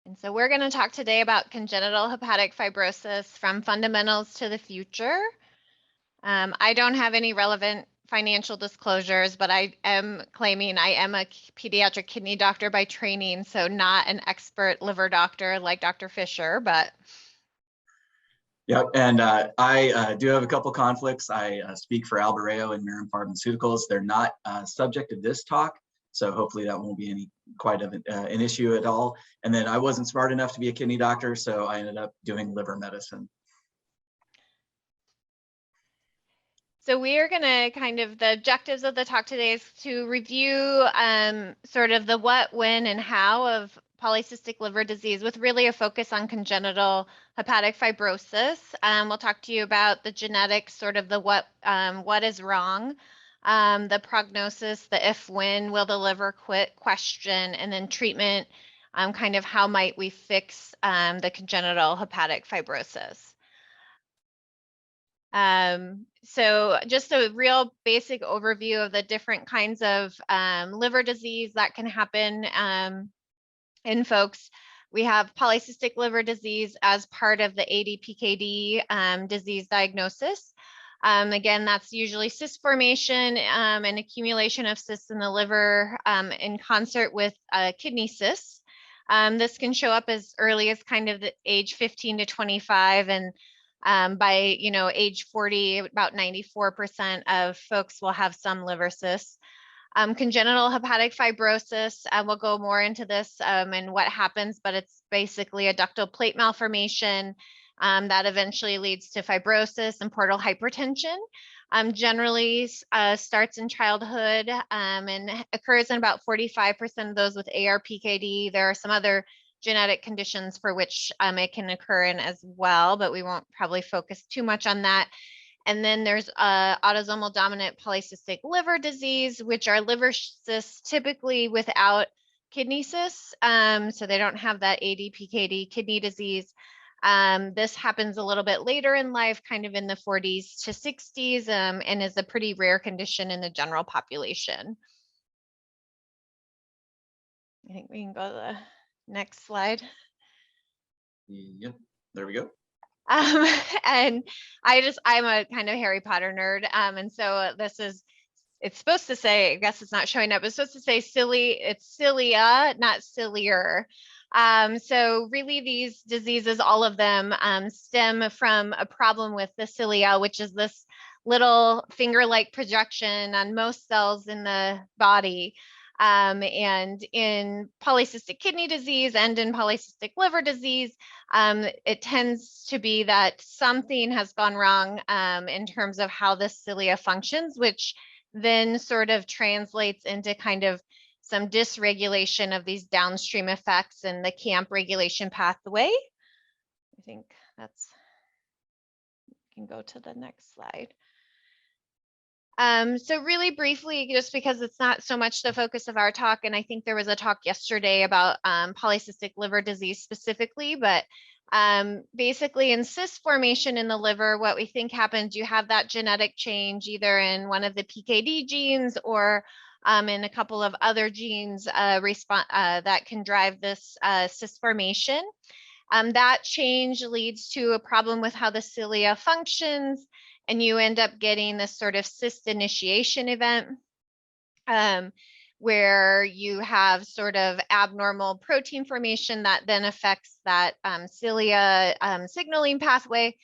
And so we're going to talk today about congenital hepatic fibrosis from fundamentals to the future. I don't have any relevant financial disclosures, but I am claiming I am a pediatric kidney doctor by training, so not an expert liver doctor like Dr. Fisher, but. Yep, and I do have a couple conflicts. I speak for Albareo and Mirum Pharmaceuticals. They're not subject to this talk, so hopefully that won't be quite of an issue at all. And then I wasn't smart enough to be a kidney doctor, so I ended up doing liver medicine. So we are going to the objectives of the talk today is to review sort of the what, when, and how of polycystic liver disease with really a focus on congenital hepatic fibrosis. We'll talk to you about the genetics, sort of the what is wrong, the prognosis, the if, when will the liver quit question, and then treatment, kind of how might we fix the congenital hepatic fibrosis. So just a real basic overview of the different kinds of liver disease that can happen in folks. We have polycystic liver disease as part of the ADPKD disease diagnosis. Again, that's usually cyst formation and accumulation of cysts in the liver in concert with kidney cysts. This can show up as early as kind of the age 15 to 25, and by age 40, about 94% of folks will have some liver cysts. Congenital hepatic fibrosis, we'll go more into this and what happens, but it's basically a ductal plate malformation that eventually leads to fibrosis and portal hypertension. Generally starts in childhood and occurs in about 45% of those with ARPKD. There are some other genetic conditions for which it can occur in as well, but we won't probably focus too much on that. And then there's autosomal dominant polycystic liver disease, which are liver cysts typically without kidney cysts. So they don't have that ADPKD kidney disease. This happens a little bit later in life, kind of in the 40s to 60s, and is a pretty rare condition in the general population. I think we can go to the next slide. Yep, there we go. And I'm a kind of Harry Potter nerd. And so it's supposed to say, I guess it's not showing up, it's supposed to say silly, it's cilia, not sillier. So really these diseases, all of them stem from a problem with the cilia, which is this little finger-like projection on most cells in the body. And in polycystic kidney disease and in polycystic liver disease, it tends to be that something has gone wrong in terms of how the cilia functions, which then sort of translates into kind of some dysregulation of these downstream effects in the CAMP regulation pathway. I think we can go to the next slide. So really briefly, just because it's not so much the focus of our talk, and I think there was a talk yesterday about polycystic liver disease specifically, but basically in cyst formation in the liver, what we think happens, you have that genetic change either in one of the PKD genes or in a couple of other genes that can drive this cyst formation. That change leads to a problem with how the cilia functions, and you end up getting this sort of cyst initiation event where you have sort of abnormal protein formation that then affects that cilia signaling pathway,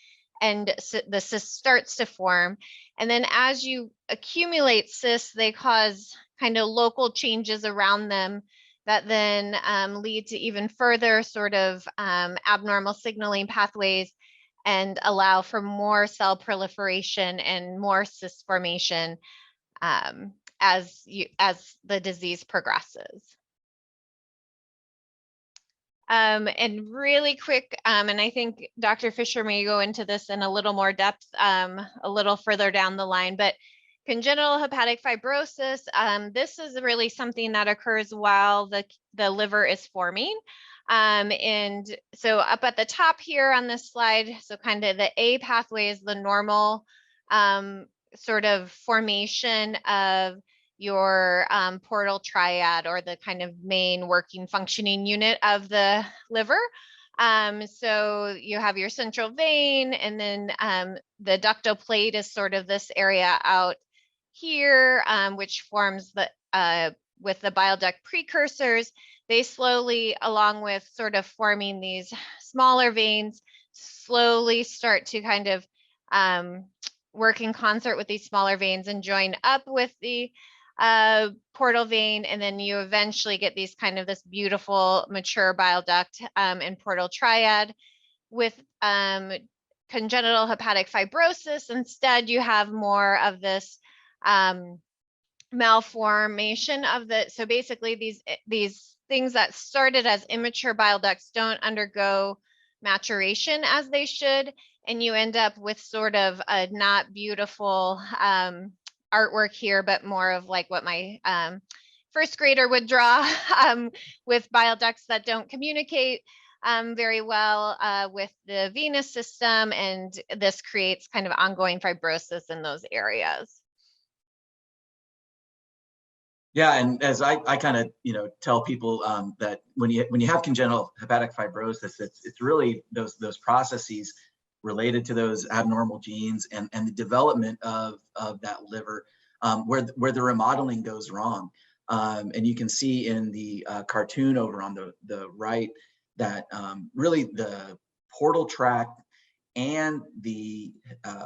and the cyst starts to form. And then as you accumulate cysts, they cause kind of local changes around them that then lead to even further sort of abnormal signaling pathways and allow for more cell proliferation and more cyst formation as the disease progresses. And really quick, and I think Dr. Fisher may go into this in a little more depth a little further down the line, but congenital hepatic fibrosis, this is really something that occurs while the liver is forming. And so up at the top here on this slide, so kind of the A pathway is the normal sort of formation of your portal triad, or the kind of main working functioning unit of the liver. So you have your central vein, and then the ductal plate is sort of this area out here, which forms the with the bile duct precursors. They slowly, along with sort of forming these smaller veins, slowly start to kind of work in concert with these smaller veins and join up with the portal vein, and then you eventually get these kind of this beautiful mature bile duct and portal triad. With congenital hepatic fibrosis, instead you have more of this malformation of the, so basically these things that started as immature bile ducts don't undergo maturation as they should, and you end up with sort of a not beautiful artwork here, but more of like what my first grader would draw with bile ducts that don't communicate very well with the venous system, and this creates kind of ongoing fibrosis in those areas. Yeah, and as I kind of tell people that when you have congenital hepatic fibrosis, it's really those processes related to those abnormal genes and the development of that liver where the remodeling goes wrong. And you can see in the cartoon over on the right that really the portal tract and the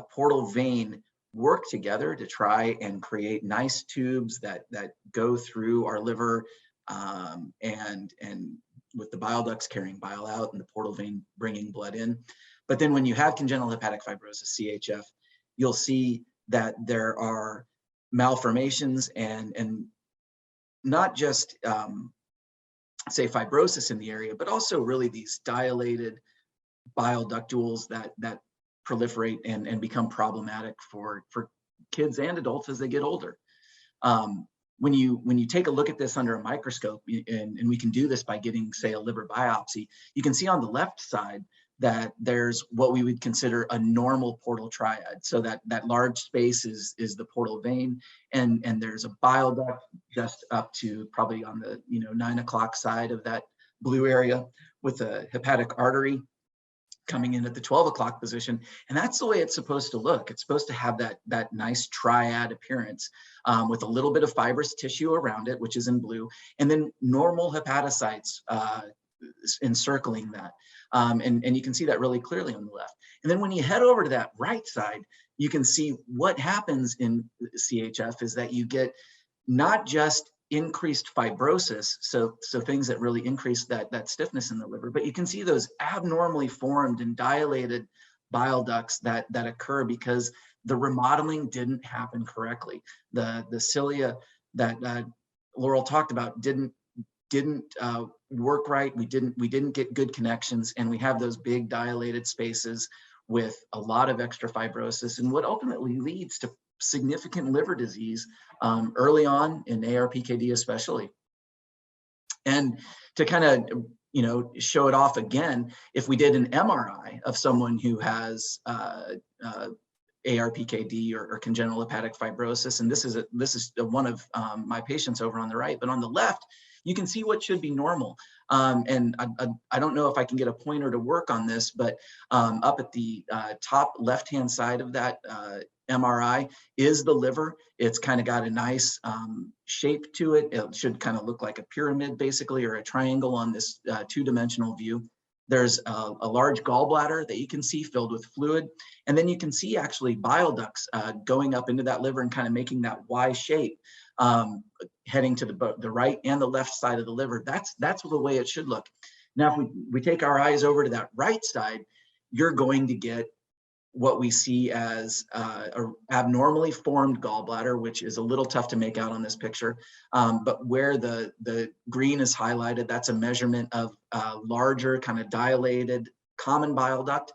portal vein work together to try and create nice tubes that go through our liver and with the bile ducts carrying bile out and the portal vein bringing blood in. But then when you have congenital hepatic fibrosis, CHF, you'll see that there are malformations and not just say fibrosis in the area, but also really these dilated bile ductules that proliferate and become problematic for kids and adults as they get older. When you take a look at this under a microscope, and we can do this by getting, say, a liver biopsy, you can see on the left side that there's what we would consider a normal portal triad. So that large space is the portal vein, and there's a bile duct just up to probably on the 9 o'clock side of that blue area with a hepatic artery coming in at the 12 o'clock position. And that's the way it's supposed to look. It's supposed to have that nice triad appearance with a little bit of fibrous tissue around it, which is in blue, and then normal hepatocytes encircling that. And you can see that really clearly on the left. And then when you head over to that right side, you can see what happens in CHF is that you get not just increased fibrosis, so things that really increase that stiffness in the liver, but you can see those abnormally formed and dilated bile ducts that occur because the remodeling didn't happen correctly. The cilia that Laurel talked about didn't work right. We didn't get good connections, and we have those big dilated spaces with a lot of extra fibrosis, and what ultimately leads to significant liver disease early on in ARPKD especially. And to kind of show it off again, if we did an MRI of someone who has ARPKD or congenital hepatic fibrosis, and this is one of my patients over on the right, but on the left, you can see what should be normal. And I don't know if I can get a pointer to work on this, but up at the top left-hand side of that MRI is the liver. It's kind of got a nice shape to it. It should kind of look like a pyramid basically, or a triangle on this two-dimensional view. There's a large gallbladder that you can see filled with fluid. And then you can see actually bile ducts going up into that liver and kind of making that Y shape, heading to the right and the left side of the liver. That's the way it should look. Now, if we take our eyes over to that right side, you're going to get what we see as a abnormally formed gallbladder, which is a little tough to make out on this picture. But where the green is highlighted, that's a measurement of larger kind of dilated common bile duct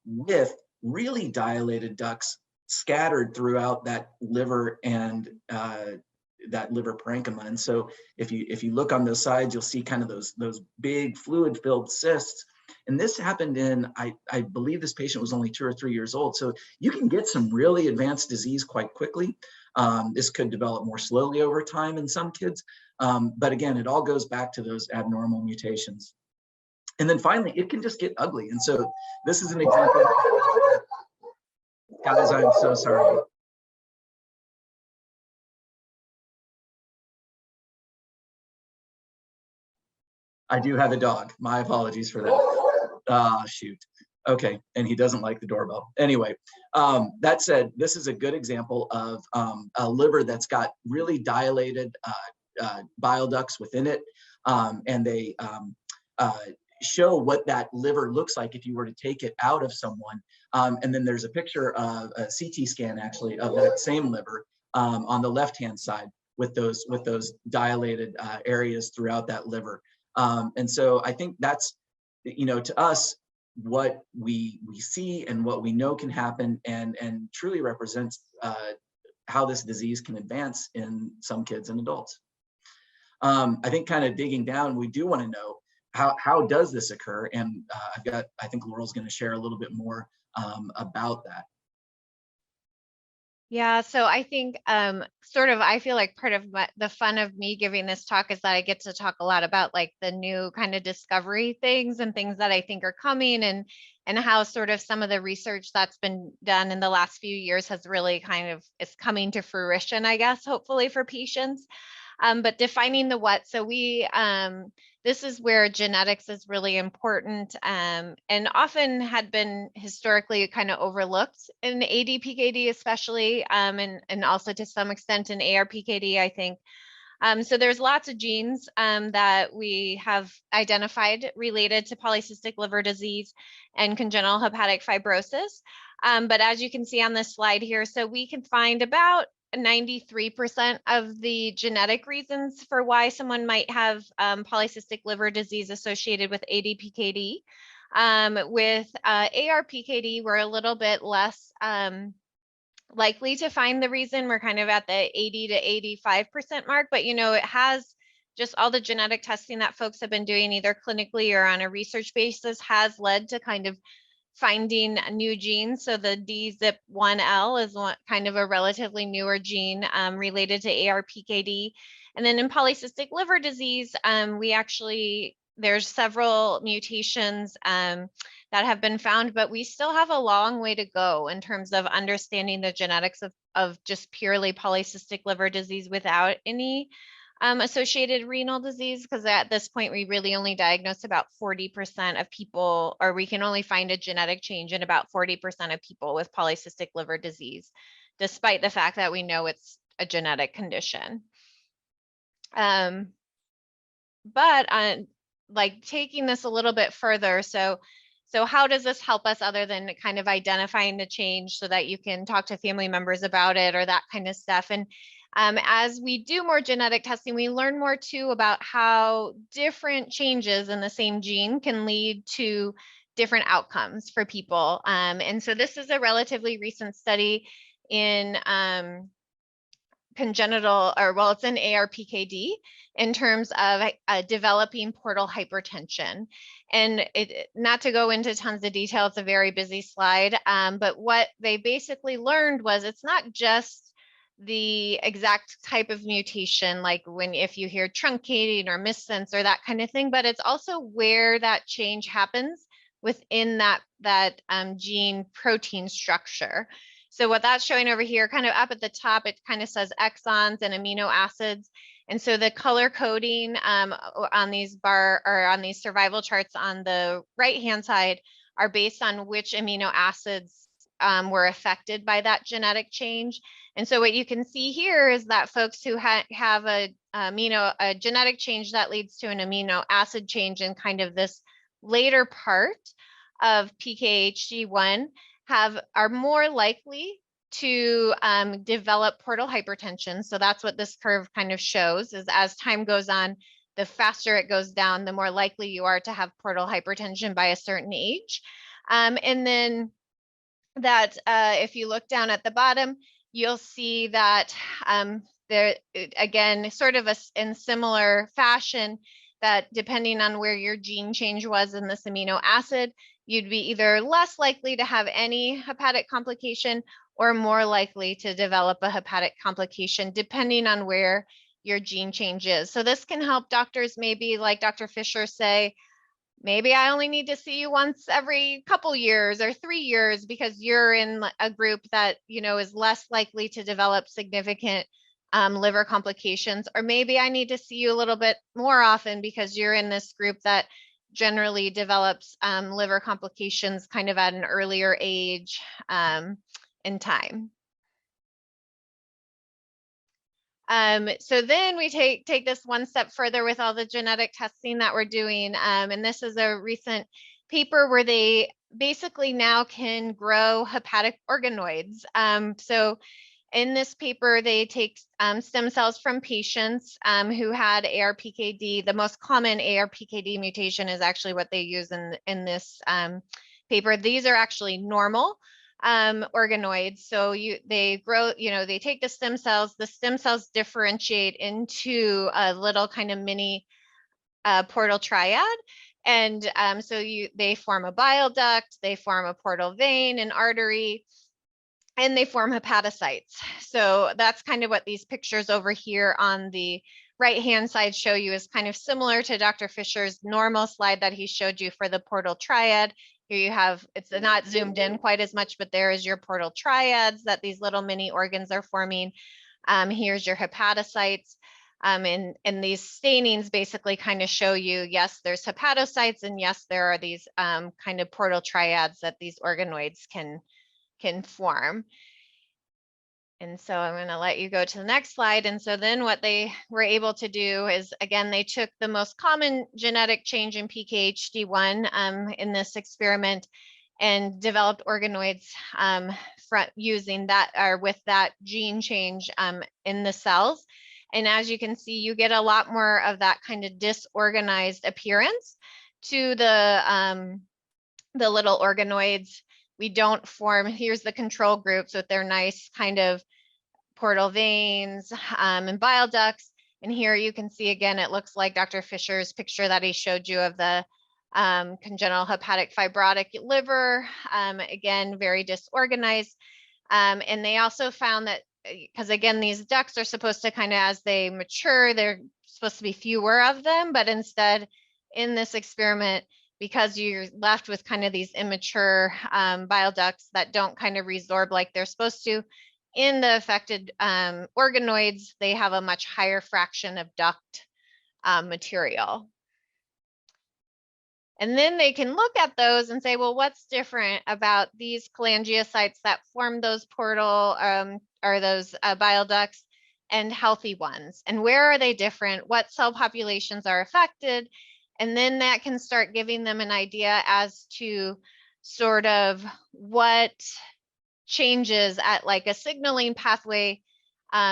with really dilated ducts scattered throughout that liver and that liver parenchyma. And so if you look on those sides, you'll see kind of those big fluid-filled cysts. And this happened in, I believe this patient was only 2 or 3 years old. So you can get some really advanced disease quite quickly. This could develop more slowly over time in some kids. But again, it all goes back to those abnormal mutations. And then finally, it can just get ugly. And so this is an example. Guys, I'm so sorry. I do have a dog. My apologies for that. Ah, shoot. Okay, and he doesn't like the doorbell. Anyway, that said, this is a good example of a liver that's got really dilated bile ducts within it, and they show what that liver looks like if you were to take it out of someone. And then there's a picture of a CT scan actually of that same liver on the left-hand side with those dilated areas throughout that liver. And so I think that's, to us, what we see and what we know can happen, and truly represents how this disease can advance in some kids and adults. I think kind of digging down, we do want to know how does this occur, and I think Laurel's going to share a little bit more about that. Yeah, so I think I feel like part of the fun of me giving this talk is that I get to talk a lot about like the new kind of discovery things and things that I think are coming, and how sort of some of the research that's been done in the last few years has really kind of is coming to fruition, I guess, hopefully for patients. But defining the what, so this is where genetics is really important, and often had been historically kind of overlooked in ADPKD especially, and also to some extent in ARPKD, I think. So there's lots of genes that we have identified related to polycystic liver disease and congenital hepatic fibrosis. But as you can see on this slide here, so we can find about 93% of the genetic reasons for why someone might have polycystic liver disease associated with ADPKD. With ARPKD, we're a little bit less likely to find the reason. We're kind of at the 80 to 85% mark, but it has just all the genetic testing that folks have been doing either clinically or on a research basis has led to kind of finding new genes. So the DZIP1L is kind of a relatively newer gene related to ARPKD. And then in polycystic liver disease, there's several mutations that have been found, but we still have a long way to go in terms of understanding the genetics of just purely polycystic liver disease without any associated renal disease, because at this point we really only diagnose about 40% of people, or we can only find a genetic change in about 40% of people with polycystic liver disease, despite the fact that we know it's a genetic condition. But like taking this a little bit further, so how does this help us other than kind of identifying the change so that you can talk to family members about it or that kind of stuff? And as we do more genetic testing, we learn more too about how different changes in the same gene can lead to different outcomes for people. And so this is a relatively recent study in it's in ARPKD in terms of developing portal hypertension. And not to go into tons of detail, it's a very busy slide, but what they basically learned was it's not just the exact type of mutation, like if you hear truncating or missense or that kind of thing, but it's also where that change happens within that gene protein structure. So what that's showing over here, kind of up at the top, it kind of says exons and amino acids. And so the color coding on these survival charts on the right-hand side are based on which amino acids were affected by that genetic change. And so what you can see here is that folks who have a genetic change that leads to an amino acid change in kind of this later part of PKHG1 are more likely to develop portal hypertension. So that's what this curve kind of shows, is as time goes on, the faster it goes down, the more likely you are to have portal hypertension by a certain age. And then that if you look down at the bottom, you'll see that there, again, sort of in similar fashion, that depending on where your gene change was in this amino acid, you'd be either less likely to have any hepatic complication or more likely to develop a hepatic complication, depending on where your gene change is. So this can help doctors, maybe like Dr. Fisher, say, maybe I only need to see you once every couple years or 3 years because you're in a group that, you know, is less likely to develop significant liver complications. Or maybe I need to see you a little bit more often because you're in this group that generally develops liver complications kind of at an earlier age in time. So then we take this one step further with all the genetic testing that we're doing. And this is a recent paper where they basically now can grow hepatic organoids. So in this paper, they take stem cells from patients who had ARPKD. The most common ARPKD mutation is actually what they use in this paper. These are actually normal organoids. So they grow, they take the stem cells differentiate into a little kind of mini portal triad. And so they form a bile duct, they form a portal vein, an artery, and they form hepatocytes. So that's kind of what these pictures over here on the right-hand side show you, is kind of similar to Dr. Fisher's normal slide that he showed you for the portal triad. Here you have, it's not zoomed in quite as much, but there is your portal triads that these little mini organs are forming. Here's your hepatocytes. And these stainings basically kind of show you, yes, there's hepatocytes, and yes, there are these kind of portal triads that these organoids can form. And so I'm going to let you go to the next slide. And so then what they were able to do is, again, they took the most common genetic change in PKHD1 in this experiment and developed organoids using that, or with that gene change in the cells. And as you can see, you get a lot more of that kind of disorganized appearance to the little organoids. We don't form, here's the control groups with their nice kind of portal veins and bile ducts. And here you can see, again, it looks like Dr. Fisher's picture that he showed you of the congenital hepatic fibrotic liver. Again, very disorganized. And they also found that, because again, these ducts are supposed to kind of, as they mature, they're supposed to be fewer of them, but instead in this experiment, because you're left with kind of these immature bile ducts that don't kind of resorb like they're supposed to, in the affected organoids, they have a much higher fraction of duct material. And then they can look at those and say, well, what's different about these cholangiocytes that form those portal or those bile ducts and healthy ones? And where are they different? What cell populations are affected? And then that can start giving them an idea as to sort of what changes at like a signaling pathway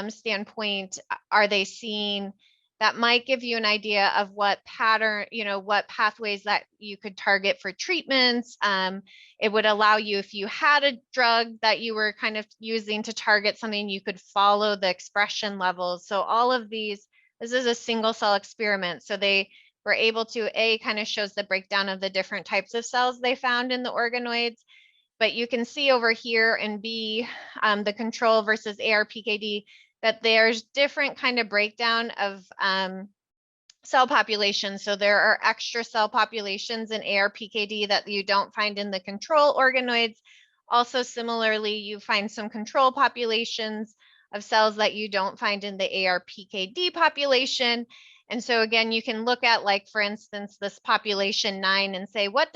standpoint are they seeing that might give you an idea of what pattern, what pathways that you could target for treatments. It would allow you, if you had a drug that you were kind of using to target something, you could follow the expression levels. So all of these, this is a single cell experiment. So they were able to, A, kind of shows the breakdown of the different types of cells they found in the organoids. But you can see over here in B, the control versus ARPKD, that there's different kind of breakdown of cell populations. So there are extra cell populations in ARPKD that you don't find in the control organoids. Also, similarly, you find some control populations of cells that you don't find in the ARPKD population. And so again, you can look at, like, for instance, this population 9 and say, what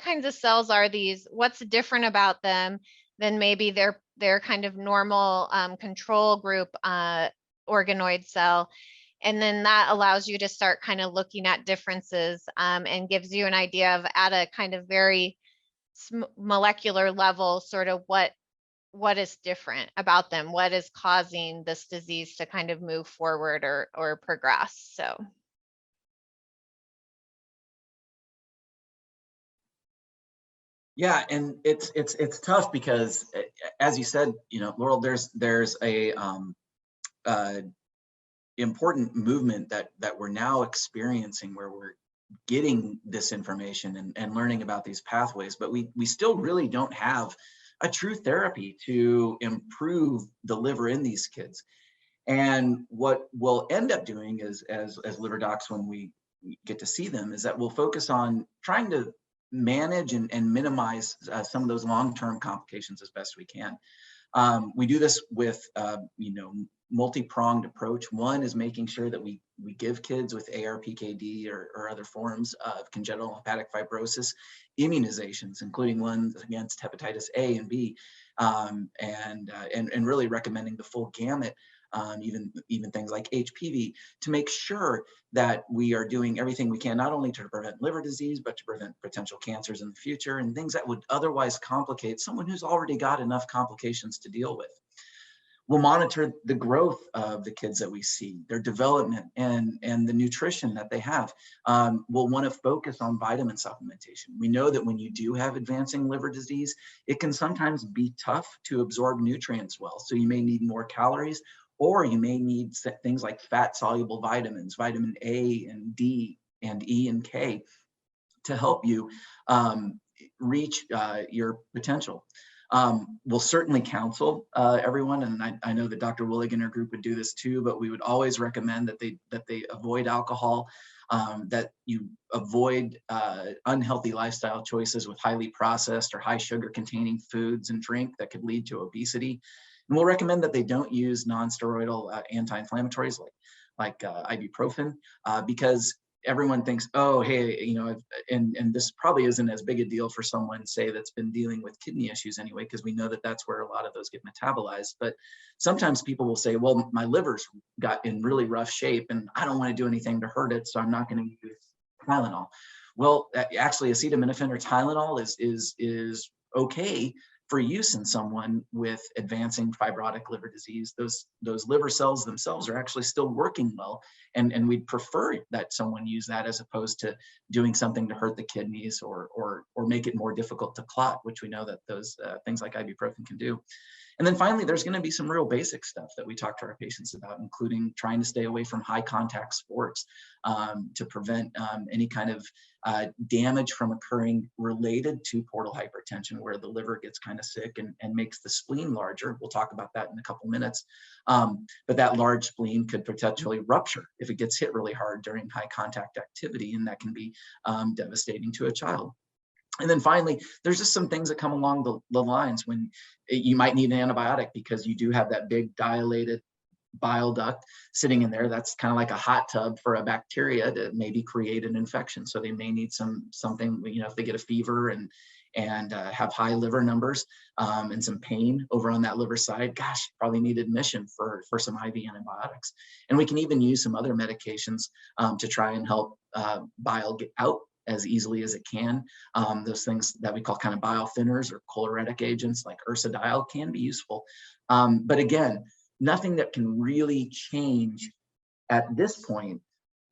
kinds of cells are these? What's different about them than maybe their kind of normal control group organoid cell? And then that allows you to start kind of looking at differences and gives you an idea of, at a kind of very molecular level, sort of what is different about them, what is causing this disease to kind of move forward or progress. So. Yeah, and it's tough because, as you said, Laurel, there's a important movement that we're now experiencing, where we're getting this information and learning about these pathways, but we still really don't have a true therapy to improve the liver in these kids. And what we'll end up doing is, as liver docs, when we get to see them, is that we'll focus on trying to manage and minimize some of those long-term complications as best we can. We do this with, multi-pronged approach. One is making sure that we give kids with ARPKD or other forms of congenital hepatic fibrosis immunizations, including ones against hepatitis A and B, and really recommending the full gamut, even things like HPV, to make sure that we are doing everything we can, not only to prevent liver disease, but to prevent potential cancers in the future and things that would otherwise complicate someone who's already got enough complications to deal with. We'll monitor the growth of the kids that we see, their development and the nutrition that they have. We'll want to focus on vitamin supplementation. We know that when you do have advancing liver disease, it can sometimes be tough to absorb nutrients well. So you may need more calories, or you may need things like fat-soluble vitamins, vitamin A and D and E and K, to help you reach your potential. We'll certainly counsel everyone, and I know that Dr. Willig and her group would do this too, but we would always recommend that they avoid alcohol, that you avoid unhealthy lifestyle choices with highly processed or high sugar containing foods and drink that could lead to obesity. And we'll recommend that they don't use non-steroidal anti-inflammatories like ibuprofen, because everyone thinks, oh, hey, and this probably isn't as big a deal for someone, say, that's been dealing with kidney issues anyway, because we know that that's where a lot of those get metabolized. But sometimes people will say, well, my liver's got in really rough shape and I don't want to do anything to hurt it, so I'm not going to use Tylenol. Well, actually, acetaminophen or Tylenol is okay for use in someone with advancing fibrotic liver disease. Those liver cells themselves are actually still working well, and we'd prefer that someone use that as opposed to doing something to hurt the kidneys or make it more difficult to clot, which we know that those things like ibuprofen can do. And then finally, there's going to be some real basic stuff that we talk to our patients about, including trying to stay away from high contact sports to prevent any kind of damage from occurring related to portal hypertension, where the liver gets kind of sick and makes the spleen larger. We'll talk about that in a couple minutes. But that large spleen could potentially rupture if it gets hit really hard during high contact activity, and that can be devastating to a child. And then finally, there's just some things that come along the lines when you might need an antibiotic because you do have that big dilated bile duct sitting in there. That's kind of like a hot tub for a bacteria to maybe create an infection. So they may need something, if they get a fever and have high liver numbers and some pain over on that liver side, gosh, probably need admission for some IV antibiotics. And we can even use some other medications to try and help bile get out as easily as it can. Those things that we call kind of bile thinners or choleretic agents like ursodiol can be useful. But again, nothing that can really change at this point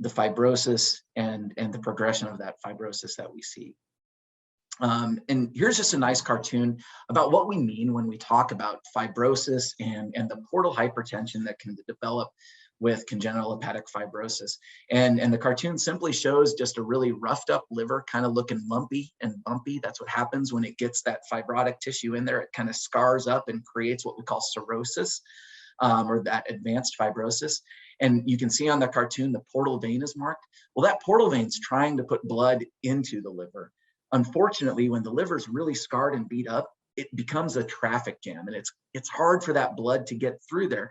the fibrosis and the progression of that fibrosis that we see. And here's just a nice cartoon about what we mean when we talk about fibrosis and the portal hypertension that can develop with congenital hepatic fibrosis. And the cartoon simply shows just a really roughed up liver, kind of looking lumpy and bumpy. That's what happens when it gets that fibrotic tissue in there. It kind of scars up and creates what we call cirrhosis, or that advanced fibrosis. And you can see on the cartoon, the portal vein is marked. Well, that portal vein's trying to put blood into the liver. Unfortunately, when the liver is really scarred and beat up, it becomes a traffic jam, and it's hard for that blood to get through there.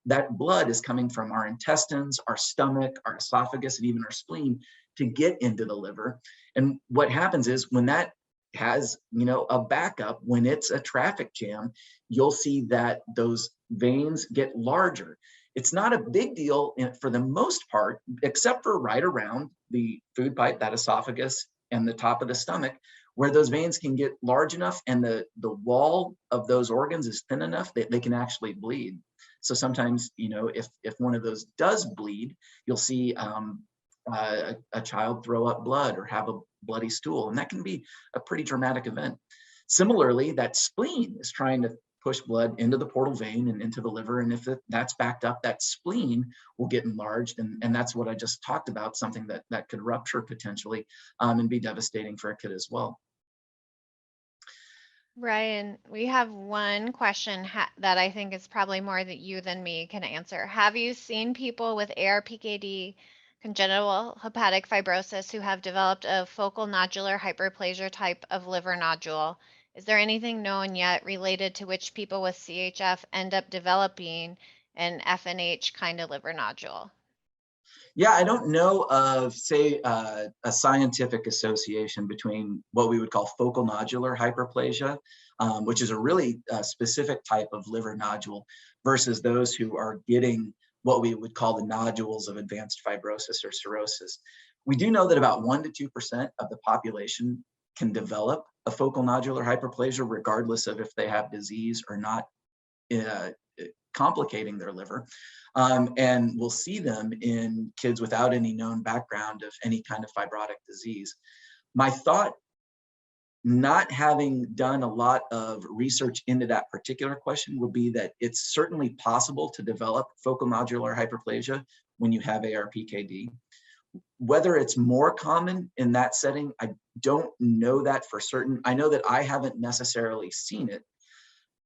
That blood is coming from our intestines, our stomach, our esophagus, and even our spleen to get into the liver. And what happens is when that has, a backup, when it's a traffic jam, you'll see that those veins get larger. It's not a big deal for the most part, except for right around the food pipe, that esophagus, and the top of the stomach, where those veins can get large enough and the wall of those organs is thin enough that they can actually bleed. So sometimes, if one of those does bleed, you'll see a child throw up blood or have a bloody stool, and that can be a pretty dramatic event. Similarly, that spleen is trying to push blood into the portal vein and into the liver, and if that's backed up, that spleen will get enlarged, and that's what I just talked about, something that could rupture potentially and be devastating for a kid as well. Ryan, we have one question that I think is probably more that you than me can answer. Have you seen people with ARPKD, congenital hepatic fibrosis, who have developed a focal nodular hyperplasia type of liver nodule? Is there anything known yet related to which people with CHF end up developing an FNH kind of liver nodule? Yeah, I don't know of, say, a scientific association between what we would call focal nodular hyperplasia, which is a really specific type of liver nodule, versus those who are getting what we would call the nodules of advanced fibrosis or cirrhosis. We do know that about 1 to 2% of the population can develop a focal nodular hyperplasia, regardless of if they have disease or not uh, complicating their liver. And we'll see them in kids without any known background of any kind of fibrotic disease. My thought, not having done a lot of research into that particular question, would be that it's certainly possible to develop focal nodular hyperplasia when you have ARPKD. Whether it's more common in that setting, I don't know that for certain. I know that I haven't necessarily seen it.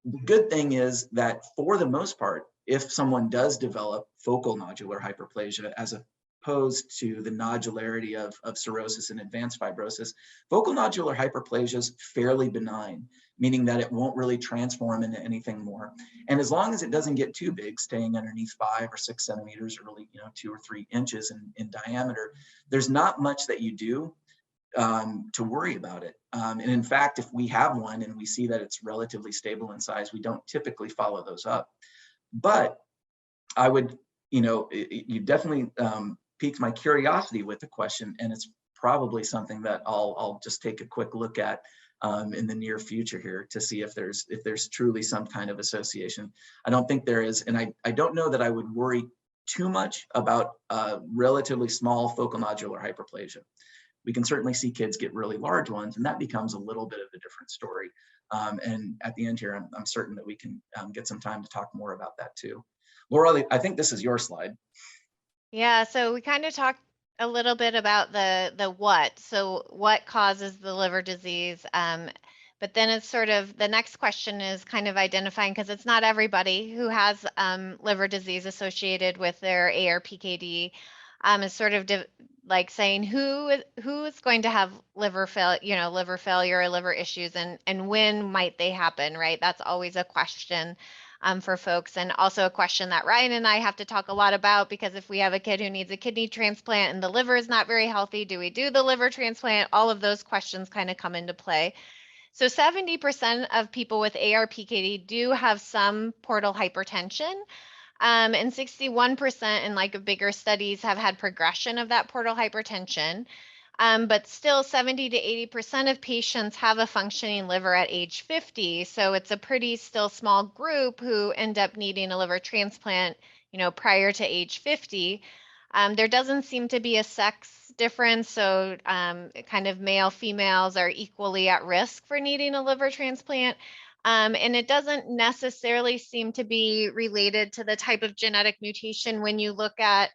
The good thing is that for the most part, if someone does develop focal nodular hyperplasia, as opposed to the nodularity of cirrhosis and advanced fibrosis, focal nodular hyperplasia is fairly benign, meaning that it won't really transform into anything more. And as long as it doesn't get too big, staying underneath 5 or 6 centimeters, or really 2 or 3 inches in diameter, there's not much that you do to worry about it. And in fact, if we have one and we see that it's relatively stable in size, we don't typically follow those up. But I would, you definitely piqued my curiosity with the question, and it's probably something that I'll just take a quick look at in the near future here to see if there's truly some kind of association. I don't think there is, and I don't know that I would worry too much about relatively small focal nodular hyperplasia. We can certainly see kids get really large ones, and that becomes a little bit of a different story. And at the end here, I'm certain that we can get some time to talk more about that too. Laura, I think this is your slide. Yeah, so we kind of talked a little bit about the what. So what causes the liver disease? But then it's sort of the next question is kind of identifying, because it's not everybody who has liver disease associated with their ARPKD. Is sort of like saying who is going to have liver failure or liver issues, and when might they happen, right? That's always a question for folks, and also a question that Ryan and I have to talk a lot about, because if we have a kid who needs a kidney transplant and the liver is not very healthy, do we do the liver transplant? All of those questions kind of come into play. So 70% of people with ARPKD do have some portal hypertension. And 61% in like bigger studies have had progression of that portal hypertension. But still 70 to 80% of patients have a functioning liver at age 50. So it's a pretty still small group who end up needing a liver transplant, prior to age 50. There doesn't seem to be a sex difference. So kind of male, females are equally at risk for needing a liver transplant. And it doesn't necessarily seem to be related to the type of genetic mutation when you look at,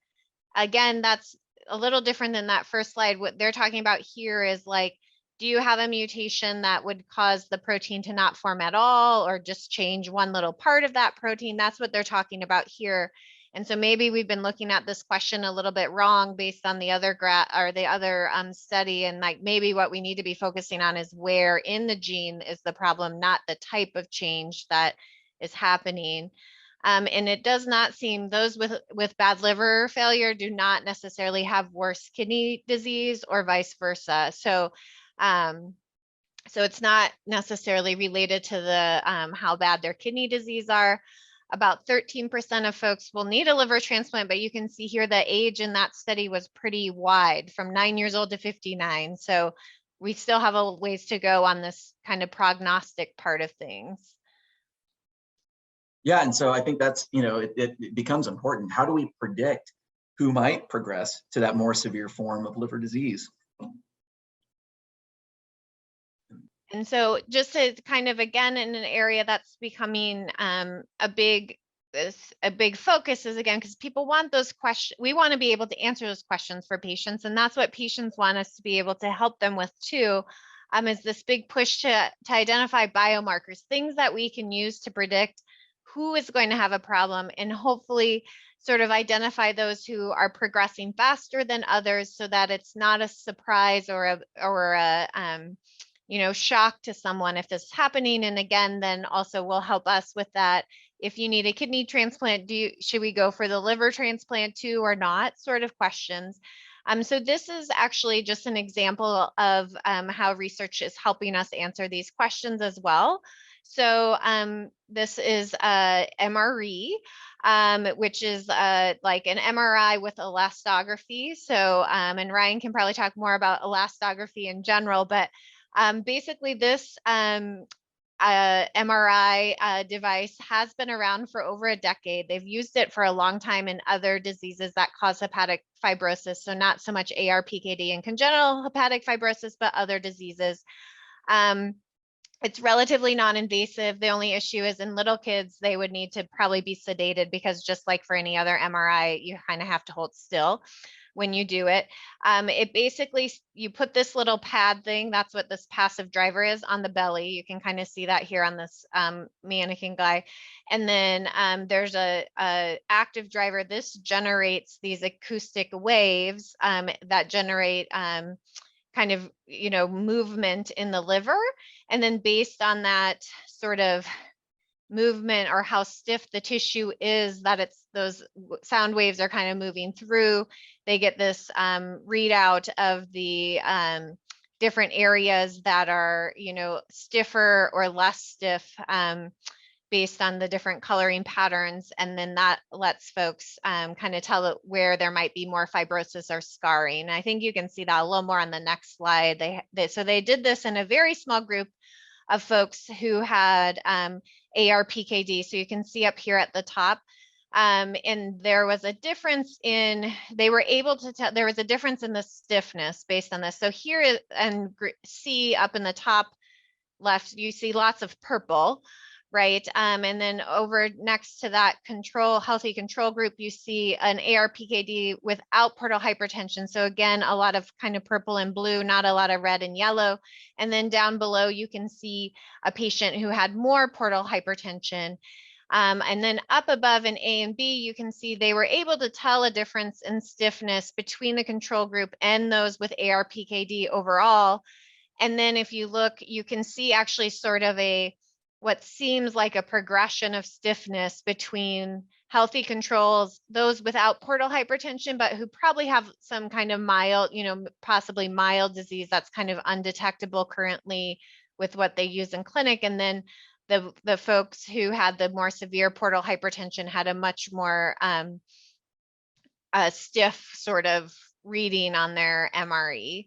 again, that's a little different than that first slide. What they're talking about here is like, do you have a mutation that would cause the protein to not form at all, or just change one little part of that protein? That's what they're talking about here. And so maybe we've been looking at this question a little bit wrong based on the other study, and like maybe what we need to be focusing on is where in the gene is the problem, not the type of change that is happening. And it does not seem those with bad liver failure do not necessarily have worse kidney disease or vice versa. So it's not necessarily related to the how bad their kidney disease are. About 13% of folks will need a liver transplant, but you can see here the age in that study was pretty wide, from 9 years old to 59. So we still have a ways to go on this kind of prognostic part of things. Yeah, and so I think that's, it becomes important. How do we predict who might progress to that more severe form of liver disease? And so just to kind of, again, in an area that's becoming a big focus is, again, because people want those questions. We want to be able to answer those questions for patients, and that's what patients want us to be able to help them with too. is this big push to identify biomarkers, things that we can use to predict who is going to have a problem, and hopefully sort of identify those who are progressing faster than others, so that it's not a surprise or a shock to someone if this is happening. And again, then also will help us with that. If you need a kidney transplant, should we go for the liver transplant too or not, sort of questions. So this is actually just an example of how research is helping us answer these questions as well. So this is MRE, which is like an MRI with elastography. So, and Ryan can probably talk more about elastography in general, but basically this MRI device has been around for over a decade. They've used it for a long time in other diseases that cause hepatic fibrosis. So not so much ARPKD and congenital hepatic fibrosis, but other diseases. It's relatively non-invasive. The only issue is in little kids, they would need to probably be sedated, because just like for any other MRI, you kind of have to hold still when you do it. It basically, you put this little pad thing, that's what this passive driver is, on the belly. You can kind of see that here on this mannequin guy. And then there's a active driver. This generates these acoustic waves that generate kind of, movement in the liver. And then based on that sort of movement, or how stiff the tissue is that it's those sound waves are kind of moving through, they get this readout of the different areas that are, stiffer or less stiff based on the different coloring patterns. And then that lets folks kind of tell where there might be more fibrosis or scarring. I think you can see that a little more on the next slide. So they did this in a very small group of folks who had ARPKD. So you can see up here at the top. And there was a difference in, they were able to tell, there was a difference in the stiffness based on this. So here, and see up in the top left, you see lots of purple, right? And then over next to that healthy control group, you see an ARPKD without portal hypertension. So again, a lot of kind of purple and blue, not a lot of red and yellow. And then down below, you can see a patient who had more portal hypertension. And then up above in A and B, you can see they were able to tell a difference in stiffness between the control group and those with ARPKD overall. And then if you look, you can see actually sort of what seems like a progression of stiffness between healthy controls, those without portal hypertension, but who probably have some kind of mild, possibly mild disease that's kind of undetectable currently with what they use in clinic. And then the folks who had the more severe portal hypertension had a much more stiff sort of reading on their MRE.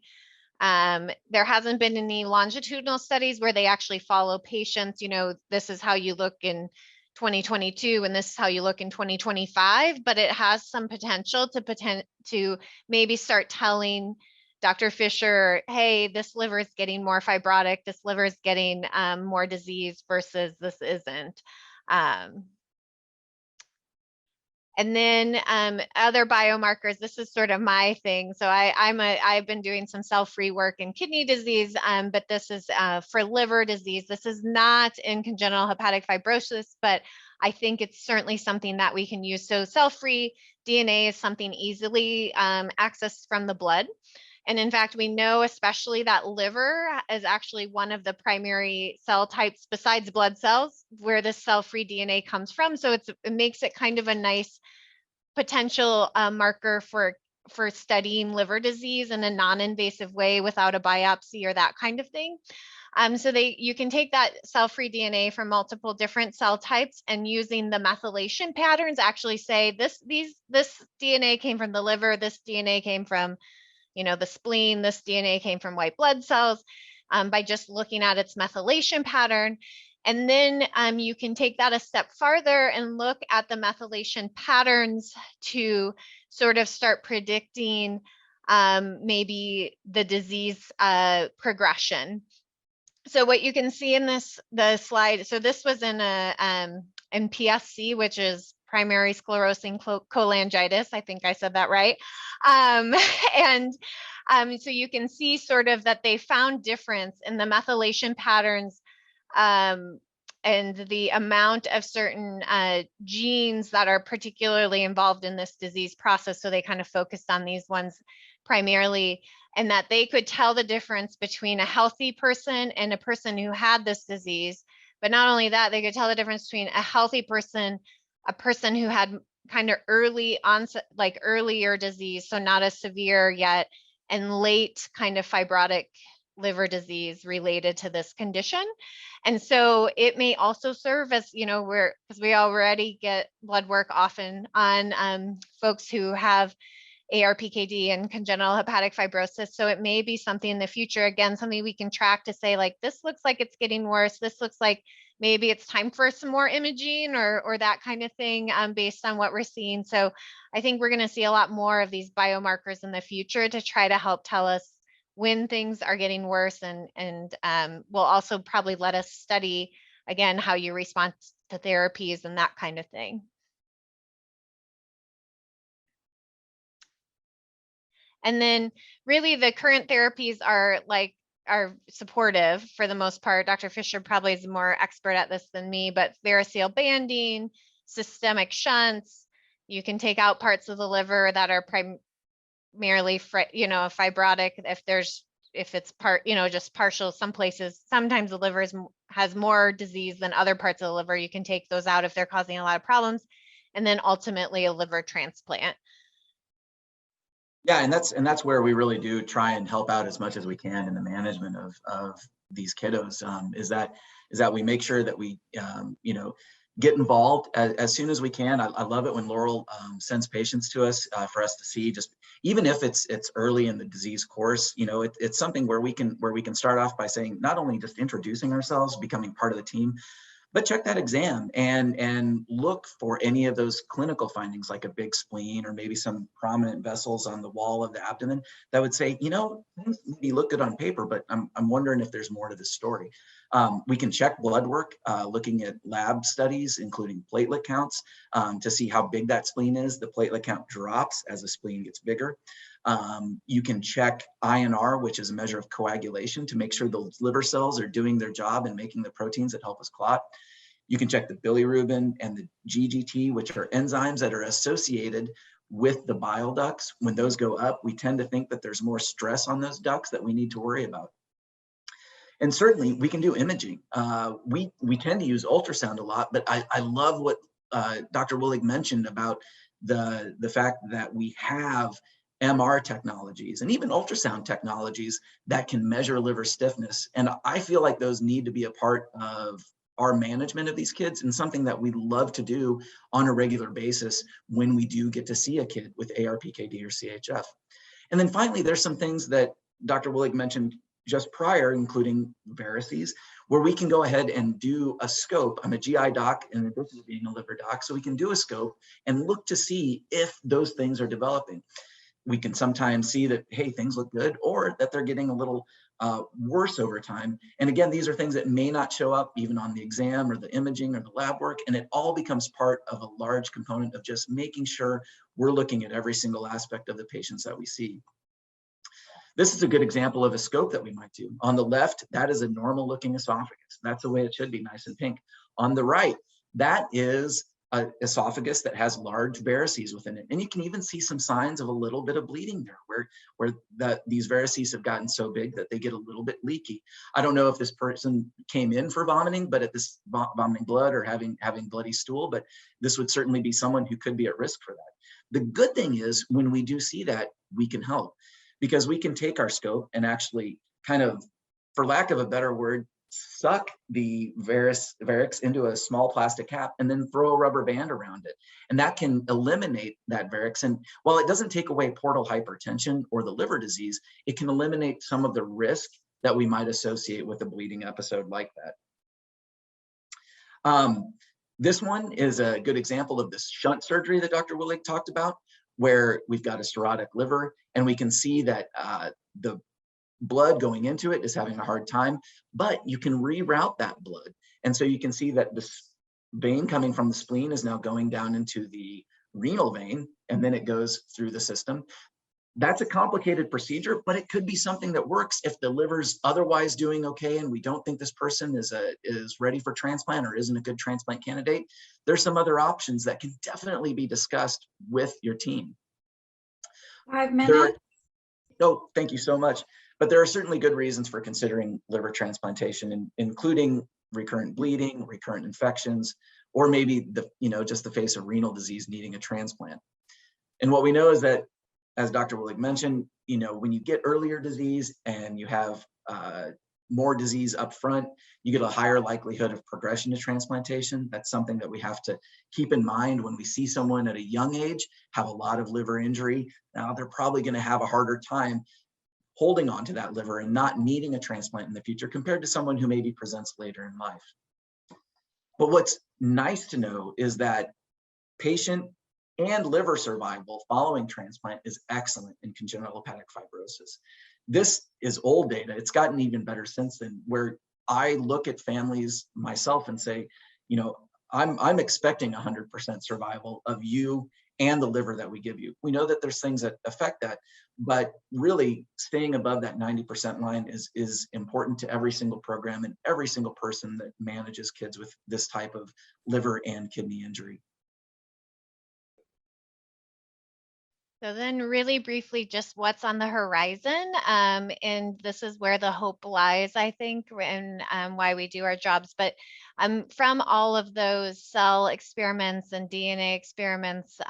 There hasn't been any longitudinal studies where they actually follow patients, this is how you look in 2022 and this is how you look in 2025, but it has some potential to maybe start telling Dr. Fisher, hey, this liver is getting more fibrotic, this liver is getting more disease versus this isn't. And then other biomarkers, this is sort of my thing. So I've been doing some cell-free work in kidney disease, but this is for liver disease. This is not in congenital hepatic fibrosis, but I think it's certainly something that we can use. So cell-free DNA is something easily accessed from the blood. And in fact, we know especially that liver is actually one of the primary cell types besides blood cells where this cell-free DNA comes from. So it makes it kind of a nice potential marker for studying liver disease in a non-invasive way without a biopsy or that kind of thing. So you can take that cell-free DNA from multiple different cell types, and using the methylation patterns actually say this DNA came from the liver, this DNA came from the spleen, this DNA came from white blood cells, by just looking at its methylation pattern. And then you can take that a step farther and look at the methylation patterns to sort of start predicting maybe the disease progression. So what you can see in the slide, so this was in PSC, which is primary sclerosing cholangitis. I think I said that right. And so you can see sort of that they found difference in the methylation patterns and the amount of certain genes that are particularly involved in this disease process. So they kind of focused on these ones primarily, and that they could tell the difference between a healthy person and a person who had this disease. But not only that, they could tell the difference between a healthy person, a person who had kind of early onset, like earlier disease, so not as severe yet, and late kind of fibrotic liver disease related to this condition. And so it may also serve as, because we already get blood work often on folks who have ARPKD and congenital hepatic fibrosis. So it may be something in the future, again, something we can track to say, like, this looks like it's getting worse. This looks like maybe it's time for some more imaging or that kind of thing based on what we're seeing. So I think we're going to see a lot more of these biomarkers in the future to try to help tell us when things are getting worse, and will also probably let us study, again, how you respond to therapies and that kind of thing. And then really the current therapies are supportive for the most part. Dr. Fisher probably is more expert at this than me, but variceal banding, systemic shunts, you can take out parts of the liver that are primarily, fibrotic. If it's just partial, some places, sometimes the liver has more disease than other parts of the liver. You can take those out if they're causing a lot of problems, and then ultimately a liver transplant. Yeah, and that's where we really do try and help out as much as we can in the management of these kiddos. Is that we make sure that we get involved as soon as we can. I love it when Laurel sends patients to us for us to see, just even if it's early in the disease course. It's something where we can start off by saying, not only just introducing ourselves, becoming part of the team, but check that exam and look for any of those clinical findings, like a big spleen or maybe some prominent vessels on the wall of the abdomen that would say, things maybe look good on paper, but I'm wondering if there's more to the story. We can check blood work, looking at lab studies, including platelet counts, to see how big that spleen is. The platelet count drops as the spleen gets bigger. You can check INR, which is a measure of coagulation, to make sure those liver cells are doing their job and making the proteins that help us clot. You can check the bilirubin and the GGT, which are enzymes that are associated with the bile ducts. When those go up, we tend to think that there's more stress on those ducts that we need to worry about. And certainly we can do imaging. We tend to use ultrasound a lot, but I love what Dr. Willig mentioned about the fact that we have MR technologies and even ultrasound technologies that can measure liver stiffness. And I feel like those need to be a part of our management of these kids, and something that we love to do on a regular basis when we do get to see a kid with ARPKD or CHF. And then finally, there's some things that Dr. Willig mentioned just prior, including varices, where we can go ahead and do a scope. I'm a GI doc in addition to being a liver doc, so we can do a scope and look to see if those things are developing. We can sometimes see that, hey, things look good, or that they're getting a little worse over time. And again, these are things that may not show up even on the exam or the imaging or the lab work, and it all becomes part of a large component of just making sure we're looking at every single aspect of the patients that we see. This is a good example of a scope that we might do. On the left, that is a normal looking esophagus. That's the way it should be, nice and pink. On the right, that is an esophagus that has large varices within it. And you can even see some signs of a little bit of bleeding there, where these varices have gotten so big that they get a little bit leaky. I don't know if this person came in for vomiting, but at this vomiting blood or having bloody stool, but this would certainly be someone who could be at risk for that. The good thing is, when we do see that, we can help, because we can take our scope and actually kind of, for lack of a better word, suck the varix into a small plastic cap and then throw a rubber band around it. And that can eliminate that varix. And while it doesn't take away portal hypertension or the liver disease, it can eliminate some of the risk that we might associate with a bleeding episode like that. This one is a good example of this shunt surgery that Dr. Willig talked about, where we've got a cirrhotic liver, and we can see that the blood going into it is having a hard time, but you can reroute that blood. And so you can see that vein coming from the spleen is now going down into the renal vein, and then it goes through the system. That's a complicated procedure, but it could be something that works if the liver's otherwise doing okay and we don't think this person is ready for transplant or isn't a good transplant candidate. There's some other options that can definitely be discussed with your team. 5 minutes. Oh, thank you so much. But there are certainly good reasons for considering liver transplantation, including recurrent bleeding, recurrent infections, or maybe just the face of renal disease needing a transplant. And what we know is that, as Dr. Willig mentioned, when you get earlier disease and you have more disease up front, you get a higher likelihood of progression to transplantation. That's something that we have to keep in mind when we see someone at a young age have a lot of liver injury. Now they're probably going to have a harder time holding on to that liver and not needing a transplant in the future compared to someone who maybe presents later in life. But what's nice to know is that patient and liver survival following transplant is excellent in congenital hepatic fibrosis. This is old data. It's gotten even better since then, where I look at families myself and say, I'm expecting 100% survival of you and the liver that we give you. We know that there's things that affect that, but really staying above that 90% line is important to every single program and every single person that manages kids with this type of liver and kidney injury. So then really briefly, just what's on the horizon. And this is where the hope lies, I think, and why we do our jobs. But from all of those cell experiments and DNA experiments,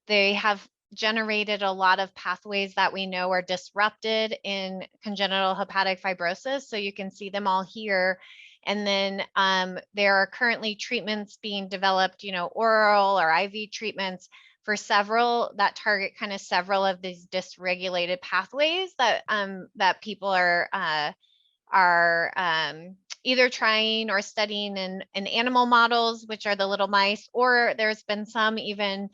they have generated a lot of pathways that we know are disrupted in congenital hepatic fibrosis. So you can see them all here. And then there are currently treatments being developed, oral or IV treatments for several that target kind of several of these dysregulated pathways that that people are either trying or studying in animal models, which are the little mice, or there's been some even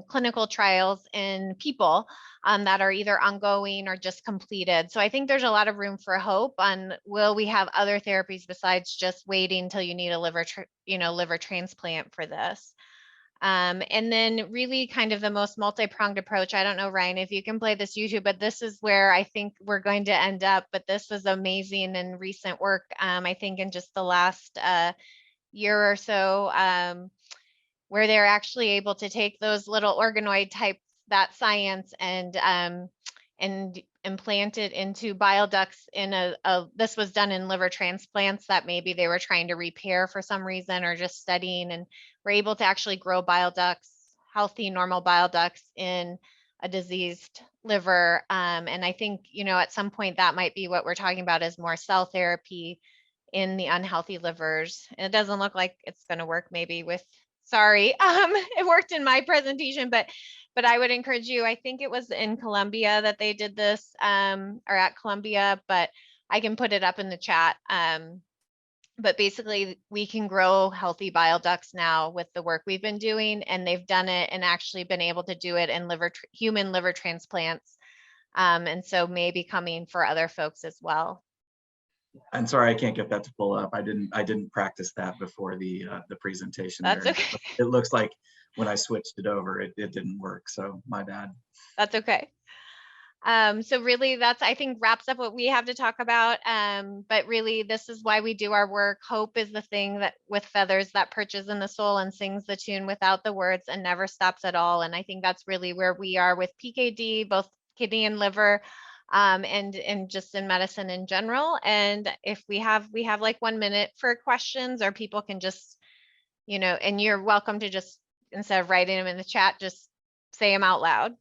clinical trials in people that are either ongoing or just completed. So I think there's a lot of room for hope on will we have other therapies besides just waiting until you need a liver transplant for this. And then really kind of the most multi-pronged approach. I don't know, Ryan, if you can play this YouTube, but this is where I think we're going to end up. But this was amazing and recent work, I think in just the last year or so, where they're actually able to take those little organoid type, that science, and implant it into bile ducts in this was done in liver transplants that maybe they were trying to repair for some reason or just studying, and we're able to actually grow bile ducts, healthy, normal bile ducts in a diseased liver. And I think, at some point that might be what we're talking about is more cell therapy in the unhealthy livers. And it doesn't look like it's going to work maybe with, sorry, it worked in my presentation, but I would encourage you, I think it was in Columbia that they did this, or at Columbia, but I can put it up in the chat. But basically we can grow healthy bile ducts now with the work we've been doing, and they've done it and actually been able to do it in human liver transplants. And so maybe coming for other folks as well. I'm sorry, I can't get that to pull up. I didn't practice that before the presentation. That's there. okay. It looks like when I switched it over, it didn't work. So my bad. That's okay. So really that's, I think, wraps up what we have to talk about. But really this is why we do our work. Hope is the thing that with feathers that perches in the soul and sings the tune without the words and never stops at all. And I think that's really where we are with PKD, both kidney and liver, and just in medicine in general. And if we have like 1 minute for questions, or people can just, and you're welcome to just, instead of writing them in the chat, just say them out loud.